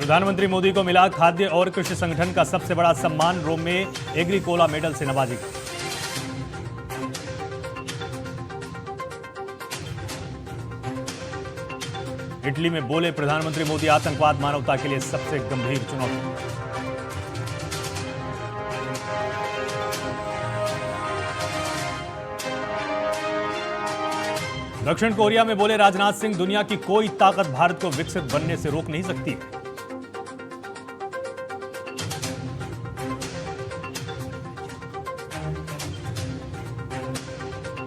प्रधानमंत्री मोदी को मिला खाद्य और कृषि संगठन का सबसे बड़ा सम्मान। रोम में एग्रीकोला मेडल से नवाजी। इटली में बोले प्रधानमंत्री मोदी, आतंकवाद मानवता के लिए सबसे गंभीर चुनौती। दक्षिण कोरिया में बोले राजनाथ सिंह, दुनिया की कोई ताकत भारत को विकसित बनने से रोक नहीं सकती।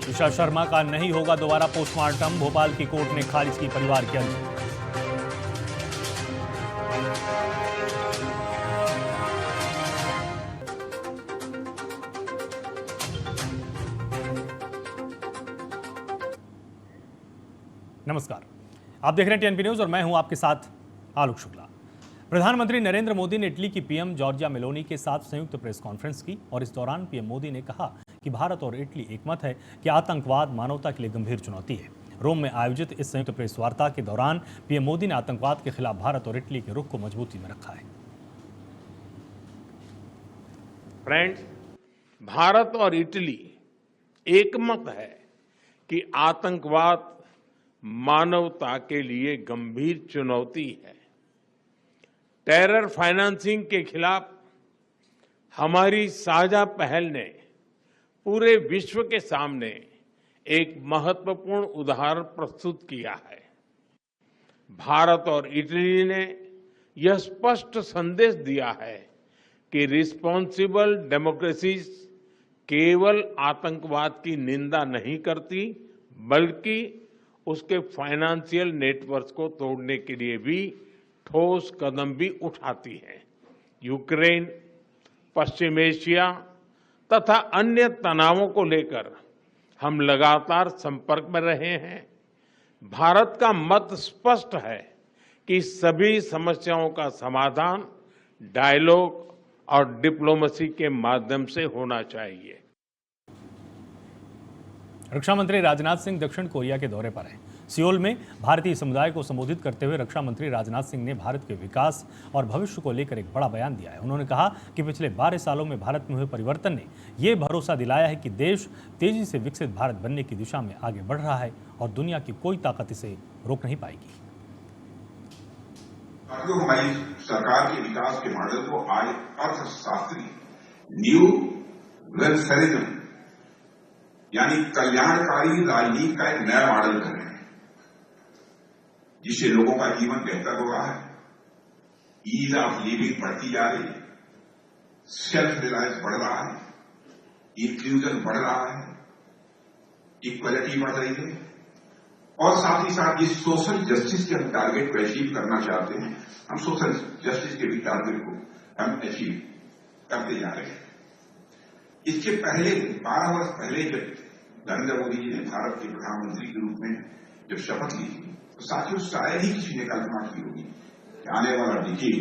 ईशा शर्मा का नहीं होगा दोबारा पोस्टमार्टम, भोपाल की कोर्ट ने खारिज की परिवार की अर्जी। नमस्कार, आप देख रहे हैं टीएनपी न्यूज और मैं हूं आपके साथ आलोक शुक्ला। प्रधानमंत्री नरेंद्र मोदी ने इटली की पीएम जॉर्जिया मेलोनी के साथ संयुक्त प्रेस कॉन्फ्रेंस की और इस दौरान पीएम मोदी ने कहा कि भारत और इटली एकमत है कि आतंकवाद मानवता के लिए गंभीर चुनौती है। रोम में आयोजित इस संयुक्त प्रेस वार्ता के दौरान पीएम मोदी ने आतंकवाद के खिलाफ भारत और इटली के रुख को मजबूती में रखा है। फ्रेंड्स, भारत और इटली एकमत है कि आतंकवाद मानवता के लिए गंभीर चुनौती है। टेरर फाइनेंसिंग के खिलाफ हमारी साझा पहल ने पूरे विश्व के सामने एक महत्वपूर्ण उदाहरण प्रस्तुत किया है। भारत और इटली ने यह स्पष्ट संदेश दिया है कि रिस्पॉन्सिबल डेमोक्रेसीज केवल आतंकवाद की निंदा नहीं करती, बल्कि उसके फाइनेंशियल नेटवर्क को तोड़ने के लिए भी ठोस कदम भी उठाती है। यूक्रेन, पश्चिम एशिया तथा अन्य तनावों को लेकर हम लगातार संपर्क में रहे हैं। भारत का मत स्पष्ट है कि सभी समस्याओं का समाधान डायलॉग और डिप्लोमेसी के माध्यम से होना चाहिए। रक्षा मंत्री राजनाथ सिंह दक्षिण कोरिया के दौरे पर हैं। सियोल में भारतीय समुदाय को संबोधित करते हुए रक्षा मंत्री राजनाथ सिंह ने भारत के विकास और भविष्य को लेकर एक बड़ा बयान दिया है। उन्होंने कहा कि पिछले 12 सालों में भारत में हुए परिवर्तन ने यह भरोसा दिलाया है कि देश तेजी से विकसित भारत बनने की दिशा में आगे बढ़ रहा है और दुनिया की कोई ताकत इसे रोक नहीं पाएगी। हमारी सरकार के विकास के मॉडल को आज अर्थशास्त्री न्यू वेल्फेयरिज्म यानी कल्याणकारी राजनीति का एक नया मॉडल कर रहे हैं, जिससे लोगों का जीवन बेहतर हो रहा है, ईज ऑफ लिविंग बढ़ती जा रही है, सेल्फ रिलायंस बढ़ रहा है, इंक्लूजन बढ़ रहा है, इक्वलिटी बढ़ रही है और साथ ही साथ जिस सोशल जस्टिस के हम टारगेट को अचीव करना चाहते हैं, हम सोशल जस्टिस के भी टारगेट को हम अचीव करते जा रहे हैं। इसके पहले 12 वर्ष पहले जब नरेंद्र मोदी जी ने भारत के प्रधानमंत्री के रूप में जब शपथ ली थी, तो साथियों शायद ही किसी ने कल्पना की होगी कि आने वाला डिकेड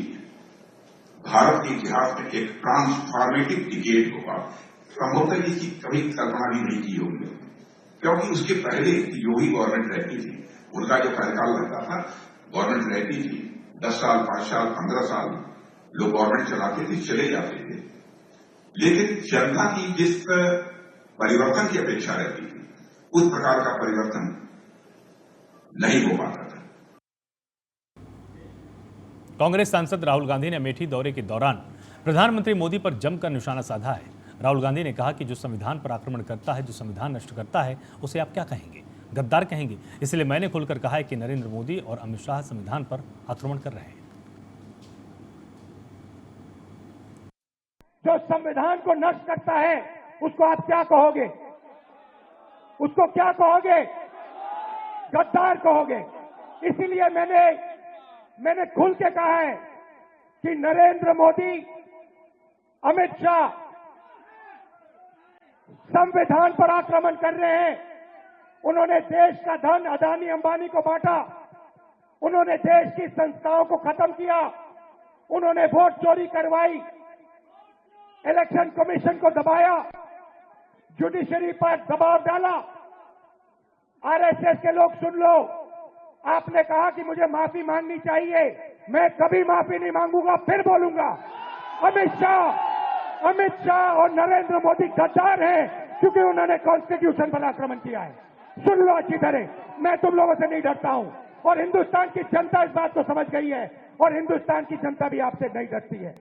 भारत के इतिहास में एक ट्रांसफॉर्मेटिव डिकेड होगा। संभवतः इसकी कभी कल्पना भी नहीं की होगी, क्योंकि उसके पहले योगी गवर्नमेंट रहती थी, उनका जो कार्यकाल रहता था, गवर्नमेंट रहती थी 10 साल, 5 साल, 15 साल लोग गवर्नमेंट चलाते थे, चले जाते थे, लेकिन जनता की जिस परिवर्तन की अपेक्षा रहती थी, उस प्रकार का परिवर्तन नहीं हो पाता था। कांग्रेस सांसद राहुल गांधी ने अमेठी दौरे के दौरान प्रधानमंत्री मोदी पर जमकर निशाना साधा है। राहुल गांधी ने कहा कि जो संविधान पर आक्रमण करता है, जो संविधान नष्ट करता है, उसे आप क्या कहेंगे? गद्दार कहेंगे। इसलिए मैंने खुलकर कहा है कि नरेंद्र मोदी और अमित शाह संविधान पर आक्रमण कर रहे हैं। जो संविधान को नष्ट करता है, उसको आप क्या कहोगे? उसको क्या कहोगे? गद्दार कहोगे। इसीलिए मैंने खुल के कहा है कि नरेंद्र मोदी, अमित शाह संविधान पर आक्रमण कर रहे हैं। उन्होंने देश का धन अदानी अंबानी को बांटा, उन्होंने देश की संस्थाओं को खत्म किया, उन्होंने वोट चोरी करवाई, इलेक्शन कमीशन को दबाया, जुडिशरी पर दबाव डाला। आरएसएस के लोग सुन लो, आपने कहा कि मुझे माफी मांगनी चाहिए, मैं कभी माफी नहीं मांगूंगा, फिर बोलूंगा। अमित शाह और नरेंद्र मोदी गद्दार हैं क्योंकि उन्होंने कॉन्स्टिट्यूशन पर आक्रमण किया है। सुन लो अच्छी तरह, मैं तुम लोगों से नहीं डरता हूं और हिंदुस्तान की जनता इस बात को समझ गई है और हिंदुस्तान की जनता भी आपसे नहीं डरती है।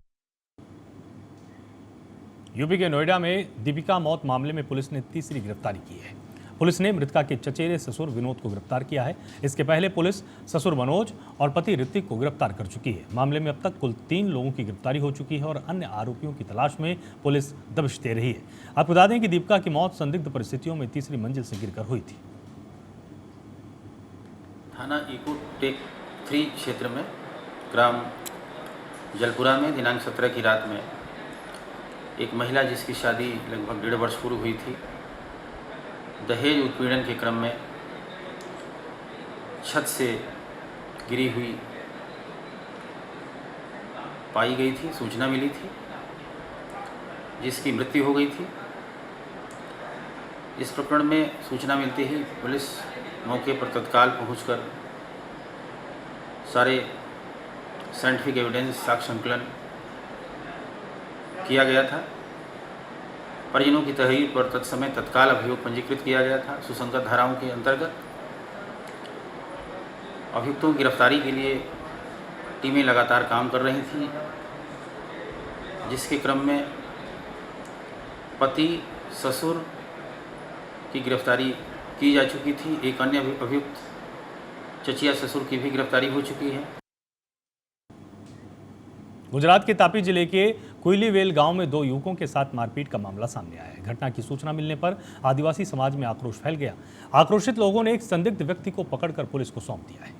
यूपी के नोएडा में दीपिका मौत मामले में पुलिस ने तीसरी गिरफ्तारी की है। पुलिस ने मृतका के चचेरे ससुर विनोद को गिरफ्तार किया है। इसके पहले पुलिस ससुर मनोज और पति ऋतिक को गिरफ्तार कर चुकी है। मामले में अब तक कुल 3 लोगों की गिरफ्तारी हो चुकी है और अन्य आरोपियों की तलाश में पुलिस दबिश दे रही है। आपको बता दें कि दीपिका की मौत संदिग्ध परिस्थितियों में तीसरी मंजिल से गिरकर हुई थी। थाना इको टेक 3 क्षेत्र में ग्राम जलपुरा में दिनांक 17 की रात में एक महिला जिसकी शादी लगभग 1.5 वर्ष पूर्व हुई थी, दहेज उत्पीड़न के क्रम में छत से गिरी हुई पाई गई थी, सूचना मिली थी, जिसकी मृत्यु हो गई थी। इस प्रकरण में सूचना मिलते ही पुलिस मौके पर तत्काल पहुंचकर सारे साइंटिफिक एविडेंस साक्ष्य संकलन किया गया था। परिजनों की तहरीर पर तत्समय तत्काल अभियोग पंजीकृत किया गया था। सुसंगत धाराओं के अंतर्गत अभियुक्तों की गिरफ्तारी के लिए टीमें लगातार काम कर रही थीं, जिसके क्रम में पति ससुर की गिरफ्तारी की जा चुकी थी। एक अन्य अभियुक्त चचिया ससुर की भी गिरफ्तारी हो चुकी है। गुजरात के तापी जिले के कुइलीवेल गांव में 2 युवकों के साथ मारपीट का मामला सामने आया है। घटना की सूचना मिलने पर आदिवासी समाज में आक्रोश फैल गया। आक्रोशित लोगों ने एक संदिग्ध व्यक्ति को पकड़कर पुलिस को सौंप दिया है।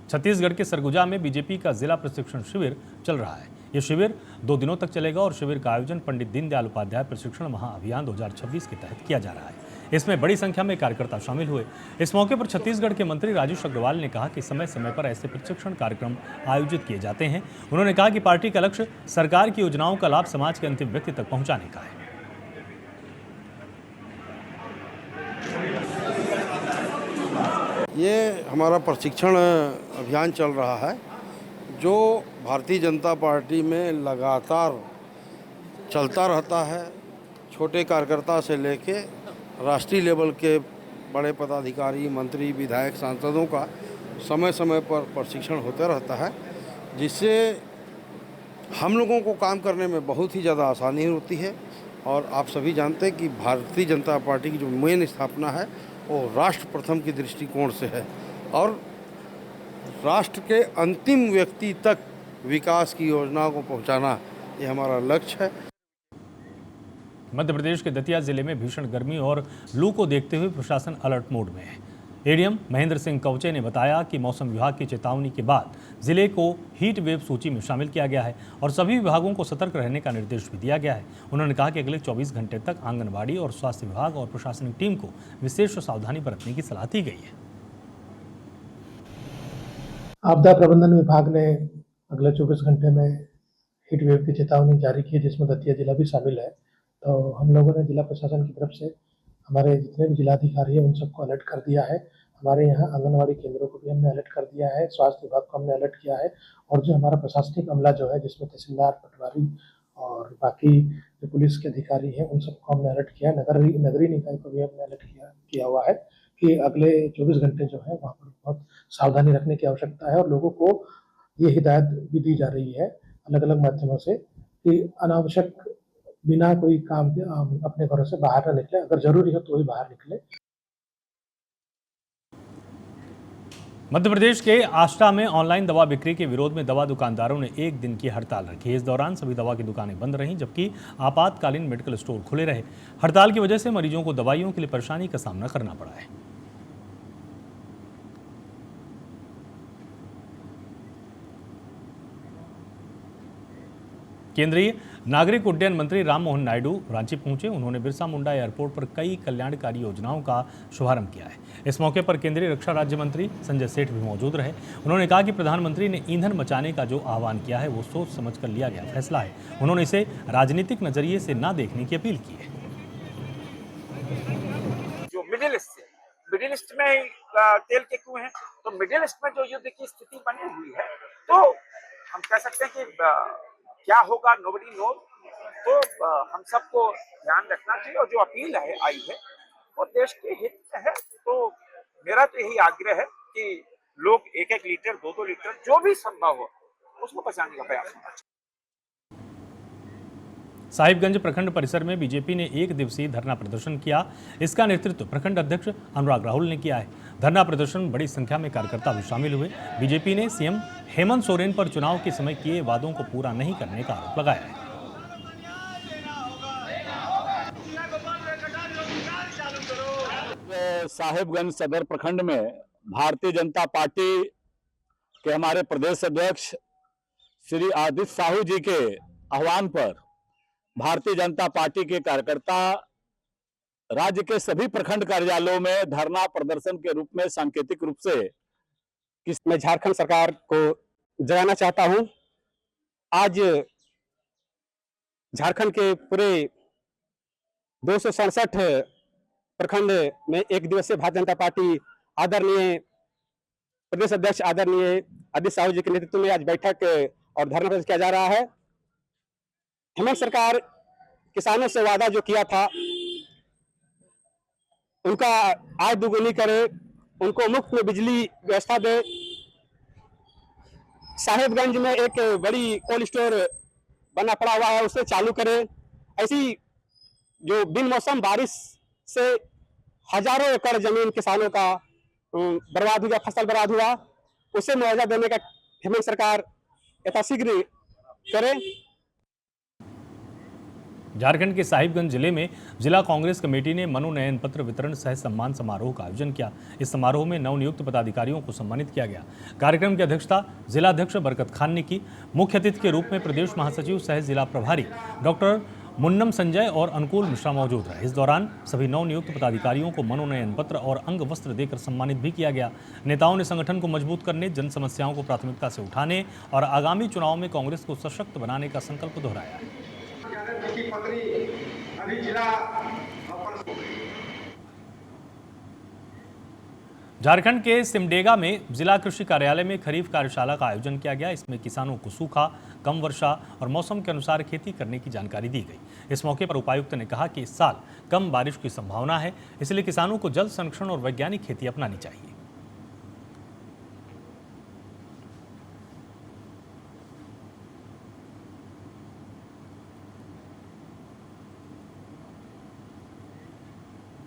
छत्तीसगढ़ के सरगुजा में बीजेपी का जिला प्रशिक्षण शिविर चल रहा है। यह शिविर 2 दिनों तक चलेगा और शिविर का आयोजन पंडित दीनदयाल उपाध्याय प्रशिक्षण महाअभियान 2026 के तहत किया जा रहा है। इसमें बड़ी संख्या में कार्यकर्ता शामिल हुए। इस मौके पर छत्तीसगढ़ के मंत्री राजेश अग्रवाल ने कहा कि समय समय पर ऐसे प्रशिक्षण कार्यक्रम आयोजित किए जाते हैं। उन्होंने कहा कि पार्टी का लक्ष्य सरकार की योजनाओं का लाभ समाज के अंतिम व्यक्ति तक पहुंचाने का है। ये हमारा प्रशिक्षण अभियान चल रहा है जो भारतीय जनता पार्टी में लगातार चलता रहता है। छोटे कार्यकर्ता से लेके राष्ट्रीय लेवल के बड़े पदाधिकारी, मंत्री, विधायक, सांसदों का समय समय पर प्रशिक्षण होता रहता है, जिससे हम लोगों को काम करने में बहुत ही ज़्यादा आसानी होती है। और आप सभी जानते हैं कि भारतीय जनता पार्टी की जो मेन स्थापना है वो राष्ट्र प्रथम की दृष्टिकोण से है और राष्ट्र के अंतिम व्यक्ति तक विकास की योजनाओं को पहुंचाना ये हमारा लक्ष्य है। मध्य प्रदेश के दतिया जिले में भीषण गर्मी और लू को देखते हुए प्रशासन अलर्ट मोड में है। एडीएम महेंद्र सिंह कवचे ने बताया कि मौसम विभाग की चेतावनी के बाद जिले को हीट वेव सूची में शामिल किया गया है और सभी विभागों को सतर्क रहने का निर्देश भी दिया गया है। उन्होंने कहा कि अगले 24 घंटे तक आंगनबाड़ी और स्वास्थ्य विभाग और प्रशासनिक टीम को विशेष सावधानी बरतने की सलाह दी गई है। आपदा प्रबंधन विभाग ने अगले 24 घंटे में हीट वेव की चेतावनी जारी की है, जिसमें दतिया जिला भी शामिल है। तो हम लोगों ने जिला प्रशासन की तरफ से हमारे जितने भी जिलाधिकारी हैं उन सबको अलर्ट कर दिया है। हमारे यहाँ आंगनवाड़ी केंद्रों को भी हमने अलर्ट कर दिया है, स्वास्थ्य विभाग को हमने अलर्ट किया है और जो हमारा प्रशासनिक अमला जो है जिसमें तहसीलदार, पटवारी और बाकी जो पुलिस के अधिकारी हैं उन सबको हमने अलर्ट किया है। नगरीय निकाय को भी हमने अलर्ट किया हुआ है कि अगले 24 घंटे जो है वहाँ पर बहुत सावधानी रखने की आवश्यकता है और लोगों को ये हिदायत भी दी जा रही है अलग अलग माध्यमों से कि अनावश्यक बिना कोई काम के अपने घरों से बाहर न निकले, अगर जरूरी हो तो ही बाहर निकले। मध्य प्रदेश के आष्टा में ऑनलाइन दवा बिक्री के विरोध में दवा दुकानदारों ने 1 दिन की हड़ताल रखी। इस दौरान सभी दवा की दुकानें बंद रहीं, जबकि आपातकालीन मेडिकल स्टोर खुले रहे। हड़ताल की वजह से मरीजों को दवाइयों के लिए परेशानी का सामना करना पड़ा है। केंद्रीय नागरिक उड्डयन मंत्री राममोहन नायडू रांची पहुंचे। उन्होंने बिरसा मुंडा एयरपोर्ट पर कई कल्याणकारी योजनाओं का शुभारंभ किया है। इस मौके पर केंद्रीय रक्षा राज्य मंत्री संजय सेठ भी मौजूद रहे। उन्होंने कहा कि प्रधानमंत्री ने ईंधन बचाने का जो आह्वान किया है वो सोच समझकर लिया गया फैसला है। उन्होंने इसे राजनीतिक नजरिए से न देखने की अपील की है। जो मिडिल ईस्ट में तेल के कुएं हैं, तो मिडिल ईस्ट में जो युद्ध की स्थिति बनी हुई है, तो हम कह सकते हैं कि क्या होगा नोबडी नो। तो हम सबको ध्यान रखना चाहिए और जो अपील है आई है वो देश के हित में है। तो मेरा तो यही आग्रह है कि लोग 1-1 लीटर 2-2 लीटर जो भी संभव हो उसको बचाने का प्रयास करना चाहिए। साहिबगंज प्रखंड परिसर में बीजेपी ने 1 दिवसीय धरना प्रदर्शन किया। इसका नेतृत्व प्रखंड अध्यक्ष अनुराग राहुल ने किया है। धरना प्रदर्शन में बड़ी संख्या में कार्यकर्ता भी शामिल हुए। बीजेपी ने सीएम हेमंत सोरेन पर चुनाव के समय किए वादों को पूरा नहीं करने का आरोप लगाया है। साहिबगंज सदर प्रखंड में भारतीय जनता पार्टी के हमारे प्रदेश अध्यक्ष श्री आदित्य साहू जी के आह्वान पर भारतीय जनता पार्टी के कार्यकर्ता राज्य के सभी प्रखंड कार्यालयों में धरना प्रदर्शन के रूप में सांकेतिक रूप से मैं झारखंड सरकार को जगाना चाहता हूं। आज झारखंड के पूरे 267 प्रखंड में 1 दिवसीय भारतीय जनता पार्टी आदरणीय प्रदेश अध्यक्ष आदरणीय आदित्य साहू जी के नेतृत्व में आज बैठक और धरना प्रदर्शन किया जा रहा है। हेमंत सरकार किसानों से वादा जो किया था उनका आय दुगुनी करे, उनको मुफ्त में बिजली व्यवस्था दे, साहिबगंज में एक बड़ी कोल्ड स्टोर बना पड़ा हुआ है उसे चालू करे। ऐसी जो बिन मौसम बारिश से हजारों एकड़ जमीन किसानों का बर्बाद हुआ, फसल बर्बाद हुआ, उसे मुआवजा देने का हेमंत सरकार यथाशीघ्र करे। झारखंड के साहिबगंज जिले में जिला कांग्रेस कमेटी ने मनोनयन पत्र वितरण सह सम्मान समारोह का आयोजन किया। इस समारोह में नवनियुक्त पदाधिकारियों को सम्मानित किया गया। कार्यक्रम की अध्यक्षता जिला अध्यक्ष बरकत खान ने की। मुख्य अतिथि के रूप में प्रदेश महासचिव सह जिला प्रभारी डॉक्टर मुन्नम संजय और अनुकूल मिश्रा मौजूद रहे। इस दौरान सभी नवनियुक्त पदाधिकारियों को मनोनयन पत्र और अंग वस्त्र देकर सम्मानित भी किया गया। नेताओं ने संगठन को मजबूत करने, जन समस्याओं को प्राथमिकता से उठाने और आगामी चुनाव में कांग्रेस को सशक्त बनाने का संकल्प दोहराया। झारखंड के सिमडेगा में जिला कृषि कार्यालय में खरीफ कार्यशाला का आयोजन किया गया। इसमें किसानों को सूखा, कम वर्षा और मौसम के अनुसार खेती करने की जानकारी दी गई। इस मौके पर उपायुक्त ने कहा कि इस साल कम बारिश की संभावना है, इसलिए किसानों को जल संरक्षण और वैज्ञानिक खेती अपनानी चाहिए।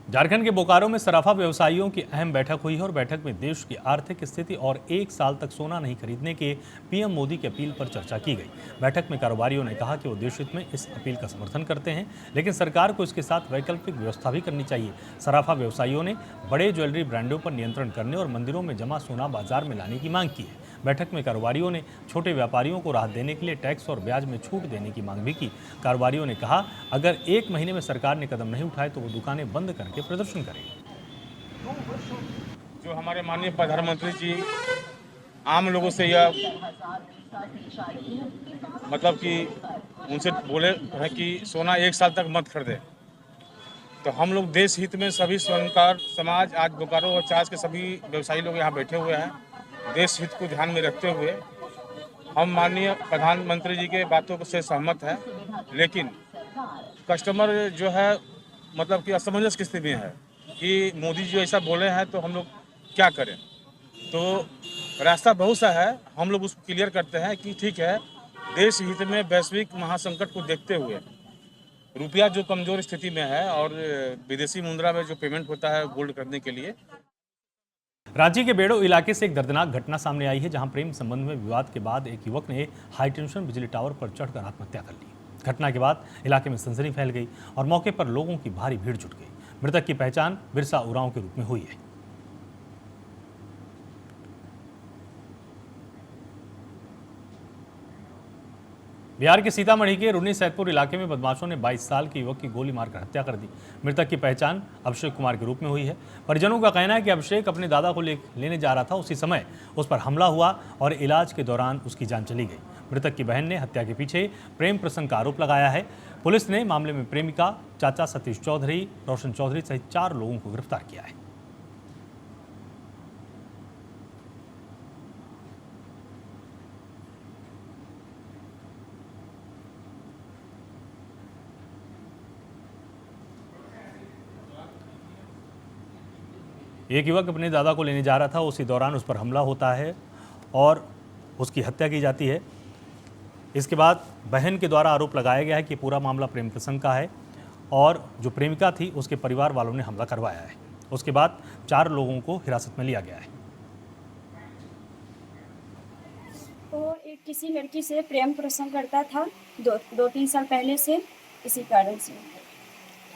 झारखंड के बोकारो में सराफा व्यवसायियों की अहम बैठक हुई है और बैठक में देश की आर्थिक स्थिति और 1 साल तक सोना नहीं खरीदने के पीएम मोदी की अपील पर चर्चा की गई। बैठक में कारोबारियों ने कहा कि वो देश हित में इस अपील का समर्थन करते हैं, लेकिन सरकार को इसके साथ वैकल्पिक व्यवस्था भी करनी चाहिए। सराफा व्यवसायियों ने बड़े ज्वेलरी ब्रांडों पर नियंत्रण करने और मंदिरों में जमा सोना बाजार में लाने की मांग की है। बैठक में कारोबारियों ने छोटे व्यापारियों को राहत देने के लिए टैक्स और ब्याज में छूट देने की मांग भी की। कारोबारियों ने कहा, अगर 1 महीने में सरकार ने कदम नहीं उठाए तो वो दुकानें बंद करके प्रदर्शन करेंगे। जो हमारे माननीय प्रधानमंत्री जी आम लोगों से यह मतलब कि उनसे बोले हैं कि सोना 1 साल तक मत खरीदे, तो हम लोग देश हित में सभी स्वर्णकार समाज आज बोकारो और चास के सभी व्यवसायी लोग यहाँ बैठे हुए हैं। देश हित को ध्यान में रखते हुए हम माननीय प्रधानमंत्री जी के बातों से सहमत हैं, लेकिन कस्टमर जो है मतलब कि असमंजस की स्थिति में है कि मोदी जी ऐसा बोले हैं तो हम लोग क्या करें। तो रास्ता बहुत सा है, हम लोग उसको क्लियर करते हैं कि ठीक है, देश हित में वैश्विक महासंकट को देखते हुए रुपया जो कमजोर स्थिति में है और विदेशी मुद्रा में जो पेमेंट होता है गोल्ड करने के लिए। रांची के बेड़ो इलाके से एक दर्दनाक घटना सामने आई है, जहां प्रेम संबंध में विवाद के बाद एक युवक ने हाईटेंशन बिजली टावर पर चढ़कर आत्महत्या कर ली। घटना के बाद इलाके में सनसनी फैल गई और मौके पर लोगों की भारी भीड़ जुट गई। मृतक की पहचान बिरसा उरांव के रूप में हुई है। बिहार के सीतामढ़ी के रुन्नी सैदपुर इलाके में बदमाशों ने 22 साल के युवक की गोली मारकर हत्या कर दी। मृतक की पहचान अभिषेक कुमार के रूप में हुई है। परिजनों का कहना है कि अभिषेक अपने दादा को लेने जा रहा था, उसी समय उस पर हमला हुआ और इलाज के दौरान उसकी जान चली गई। मृतक की बहन ने हत्या के पीछे प्रेम प्रसंग का आरोप लगाया है। पुलिस ने मामले में प्रेमिका, चाचा सतीश चौधरी, रोशन चौधरी सहित 4 लोगों को गिरफ्तार किया है। एक युवक अपने दादा को लेने जा रहा था, उसी दौरान उस पर हमला होता है और उसकी हत्या की जाती है। इसके बाद बहन के द्वारा आरोप लगाया गया है कि पूरा मामला प्रेम प्रसंग का है और जो प्रेमिका थी उसके परिवार वालों ने हमला करवाया है। उसके बाद 4 लोगों को हिरासत में लिया गया है। वो एक किसी लड़की से प्रेम प्रसंग करता था 2-3 साल पहले से, इसी कारण से।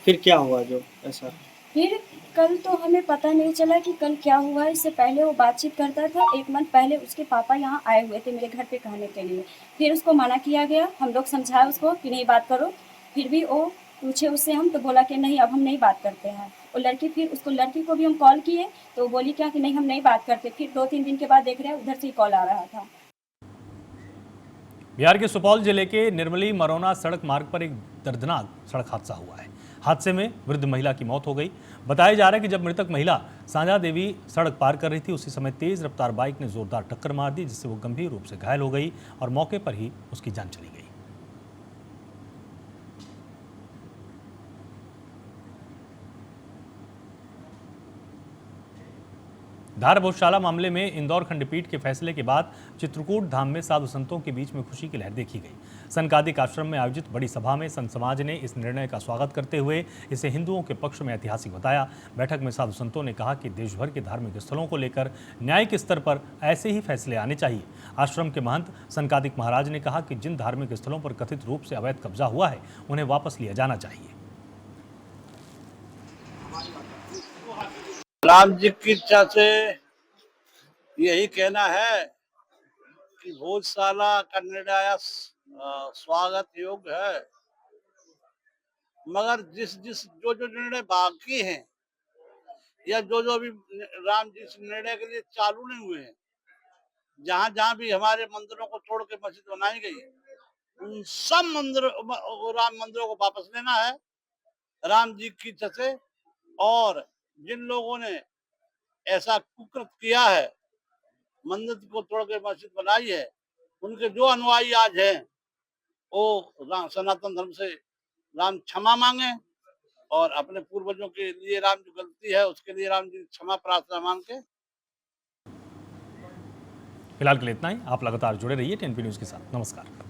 फिर क्या हुआ जो ऐसा? फिर कल तो हमें पता नहीं चला कि कल क्या हुआ। इससे पहले वो बातचीत करता था। 1 मंथ पहले उसके पापा यहाँ आए हुए थे मेरे घर पे कहने के लिए। फिर उसको मना किया गया, हम लोग समझाए उसको कि नहीं बात करो। फिर भी वो पूछे उससे हम तो बोला कि नहीं अब हम नहीं बात करते हैं। वो लड़की, फिर उसको लड़की को भी हम कॉल किए तो वो बोली क्या कि नहीं हम नहीं बात करते। फिर 2-3 दिन के बाद देख रहे हैं उधर से ही कॉल आ रहा था। बिहार के सुपौल जिले के निर्मली मरौना सड़क मार्ग पर एक दर्दनाक सड़क हादसा हुआ है। हादसे में वृद्ध महिला की मौत हो गई। बताया जा रहा है कि जब मृतक महिला सांझा देवी सड़क पार कर रही थी, उसी समय तेज रफ्तार बाइक ने जोरदार टक्कर मार दी, जिससे वो गंभीर रूप से घायल हो गई और मौके पर ही उसकी जान चली गई। धार भोजशाला मामले में इंदौर खंडपीठ के फैसले के बाद चित्रकूट धाम में साधु संतों के बीच में खुशी की लहर देखी गई। सनकादिक आश्रम में आयोजित बड़ी सभा में संत समाज ने इस निर्णय का स्वागत करते हुए इसे हिंदुओं के पक्ष में ऐतिहासिक बताया। बैठक में साधु संतों ने कहा कि देश भर के धार्मिक स्थलों को लेकर न्यायिक स्तर पर ऐसे ही फैसले आने चाहिए। आश्रम के महंत सनकादिक महाराज ने कहा कि जिन धार्मिक स्थलों पर कथित रूप से अवैध कब्जा हुआ है उन्हें वापस लिया जाना चाहिए। राम जी की इच्छा से यही कहना है कि भोजशाला का निर्णय स्वागत योग्य है, मगर जो निर्णय बाकी हैं या जो अभी राम जी इस निर्णय के लिए चालू नहीं हुए हैं, जहां भी हमारे मंदिरों को तोड़ के मस्जिद बनाई गई, उन सब राम मंदिरों को वापस लेना है राम जी की इच्छा से। और जिन लोगों ने ऐसा कुकृत किया है, मंदिर को तोड़ के मस्जिद बनाई है, उनके जो अनुयायी आज हैं वो सनातन धर्म से राम क्षमा मांगे और अपने पूर्वजों के लिए राम जो गलती है उसके लिए राम जी क्षमा प्रार्थना मांग के। फिलहाल के लिए इतना ही। आप लगातार जुड़े रहिए 10P न्यूज के साथ। नमस्कार।